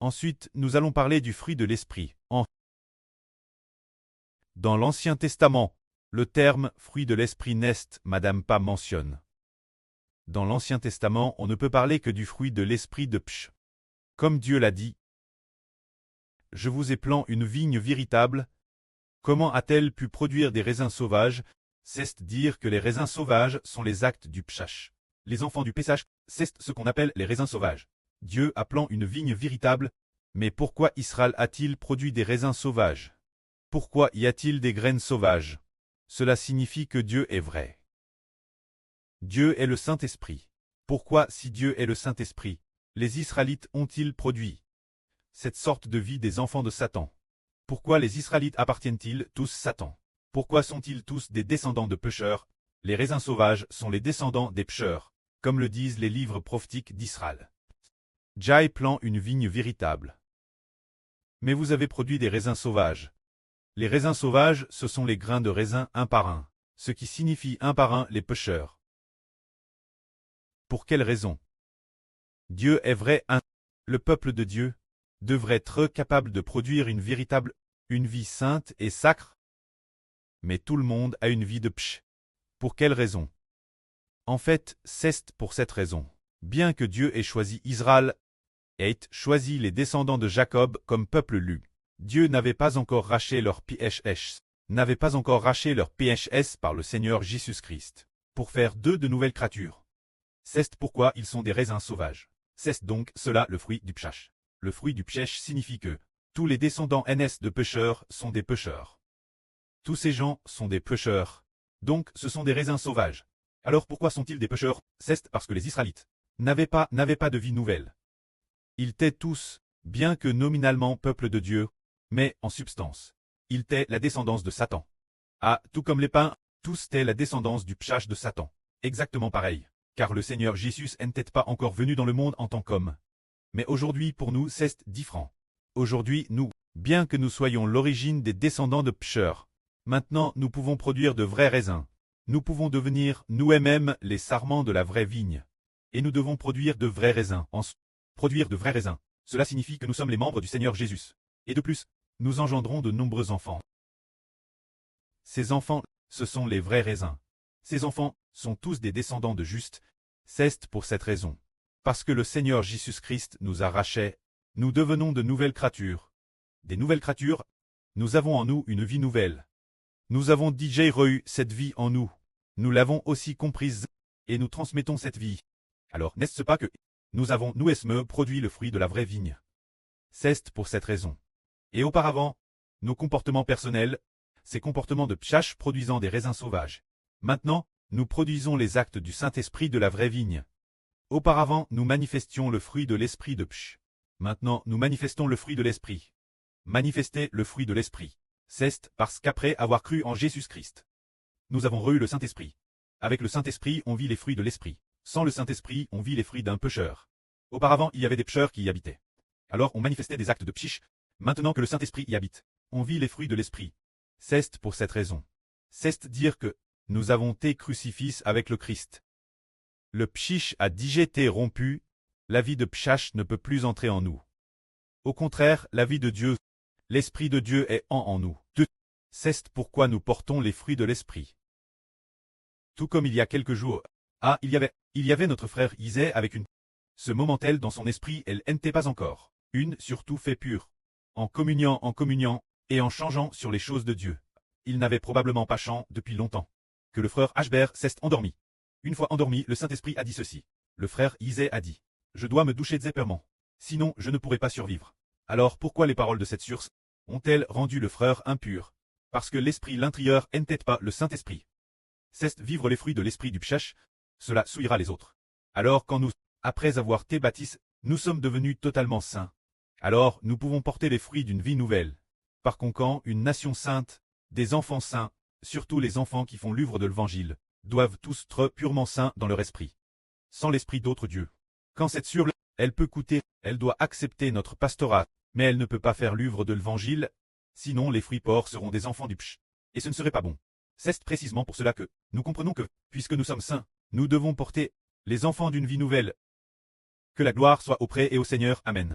Ensuite, nous allons parler du fruit de l'esprit. Dans l'Ancien Testament, le terme « fruit de l'esprit » n'est Madame pas mentionne. Dans l'Ancien Testament, on ne peut parler que du fruit de l'esprit de Psh. Comme Dieu l'a dit, « Je vous ai planté une vigne véritable. Comment a-t-elle pu produire des raisins sauvages ?» C'est dire que les raisins sauvages sont les actes du Pshach. Les enfants du Pessach, c'est ce qu'on appelle les raisins sauvages. Dieu a planté une vigne véritable, mais pourquoi Israël a-t-il produit des raisins sauvages? Pourquoi y a-t-il des graines sauvages? Cela signifie que Dieu est vrai. Dieu est le Saint-Esprit. Pourquoi, si Dieu est le Saint-Esprit, les Israélites ont-ils produit cette sorte de vie des enfants de Satan? Pourquoi les Israélites appartiennent-ils tous Satan? Pourquoi sont-ils tous des descendants de pécheurs? Les raisins sauvages sont les descendants des pécheurs, comme le disent les livres prophétiques d'Israël. Jai plante une vigne véritable. Mais vous avez produit des raisins sauvages. Les raisins sauvages, ce sont les grains de raisin un par un, ce qui signifie un par un les pécheurs. Pour quelle raison? Dieu est vrai. Le peuple de Dieu devrait être capable de produire une vie sainte et sacre. Mais tout le monde a une vie de psh. Pour quelle raison? En fait, c'est pour cette raison. Bien que Dieu ait choisi Israël et ait choisi les descendants de Jacob comme peuple lu, Dieu n'avait pas encore racheté leur PHS, par le Seigneur Jésus-Christ, pour faire d'eux de nouvelles créatures. C'est pourquoi ils sont des raisins sauvages. C'est donc cela le fruit du Pshach. Le fruit du Pshach signifie que tous les descendants NS de pécheurs sont des pécheurs. Tous ces gens sont des pécheurs. Donc ce sont des raisins sauvages. Alors pourquoi sont-ils des pécheurs? C'est parce que les Israélites n'avaient pas de vie nouvelle. Ils étaient tous, bien que nominalement peuple de Dieu, mais en substance, ils étaient la descendance de Satan. Ah, tout comme les pains, tous étaient la descendance du Pshach de Satan. Exactement pareil, car le Seigneur Jésus n'était pas encore venu dans le monde en tant qu'homme. Mais aujourd'hui pour nous c'est différent. Aujourd'hui nous, bien que nous soyons l'origine des descendants de pécheurs, maintenant nous pouvons produire de vrais raisins. Nous pouvons devenir nous-mêmes les sarments de la vraie vigne. Et nous devons produire de vrais raisins. Produire de vrais raisins, cela signifie que nous sommes les membres du Seigneur Jésus. Et de plus, nous engendrons de nombreux enfants. Ces enfants, ce sont les vrais raisins. Ces enfants sont tous des descendants de justes. C'est pour cette raison. Parce que le Seigneur Jésus-Christ nous a rachetés, nous devenons de nouvelles créatures. Des nouvelles créatures, nous avons en nous une vie nouvelle. Nous avons déjà eu cette vie en nous. Nous l'avons aussi comprise, et nous transmettons cette vie. Alors n'est-ce pas que nous avons nous-mêmes produit le fruit de la vraie vigne? C'est pour cette raison. Et auparavant, nos comportements personnels, ces comportements de Pshach produisant des raisins sauvages. Maintenant, nous produisons les actes du Saint-Esprit de la vraie vigne. Auparavant, nous manifestions le fruit de l'esprit de Psh. Maintenant, nous manifestons le fruit de l'esprit. Manifester le fruit de l'esprit. C'est parce qu'après avoir cru en Jésus-Christ, nous avons reçu le Saint-Esprit. Avec le Saint-Esprit, on vit les fruits de l'esprit. Sans le Saint-Esprit, on vit les fruits d'un pécheur. Auparavant, il y avait des pécheurs qui y habitaient. Alors on manifestait des actes de pshich. Maintenant que le Saint-Esprit y habite, on vit les fruits de l'esprit. C'est pour cette raison. C'est dire que nous avons été crucifiés avec le Christ. Le pshich a déjà été rompu, la vie de pshach ne peut plus entrer en nous. Au contraire, la vie de Dieu, l'Esprit de Dieu est en nous. C'est pourquoi nous portons les fruits de l'Esprit. Tout comme il y a quelques jours, il y avait notre frère Isée avec une. Ce moment-elle dans son esprit, elle n'était pas encore. Une surtout fait pure. En communiant, et en changeant sur les choses de Dieu. Il n'avait probablement pas chant depuis longtemps. Que le frère Ashber s'est endormi. Une fois endormi, le Saint-Esprit a dit ceci. Le frère Isée a dit. Je dois me doucher zéperment. Sinon, je ne pourrai pas survivre. Alors pourquoi les paroles de cette source ont-elles rendu le frère impur? Parce que l'esprit l'intérieur n'était pas le Saint-Esprit. C'est vivre les fruits de l'esprit du pshach, cela souillera les autres. Alors quand nous, après avoir été baptisés, nous sommes devenus totalement saints. Alors nous pouvons porter les fruits d'une vie nouvelle. Par conséquent, une nation sainte, des enfants saints, surtout les enfants qui font l'œuvre de l'Évangile, doivent tous être purement saints dans leur esprit. Sans l'esprit d'autre Dieu. Quand cette sur elle peut coûter, elle doit accepter notre pastorat, mais elle ne peut pas faire l'œuvre de l'Évangile, sinon les fruits porcs seront des enfants du psh. Et ce ne serait pas bon. C'est précisément pour cela que nous comprenons que, puisque nous sommes saints, nous devons porter les enfants d'une vie nouvelle. Que la gloire soit auprès et au Seigneur. Amen.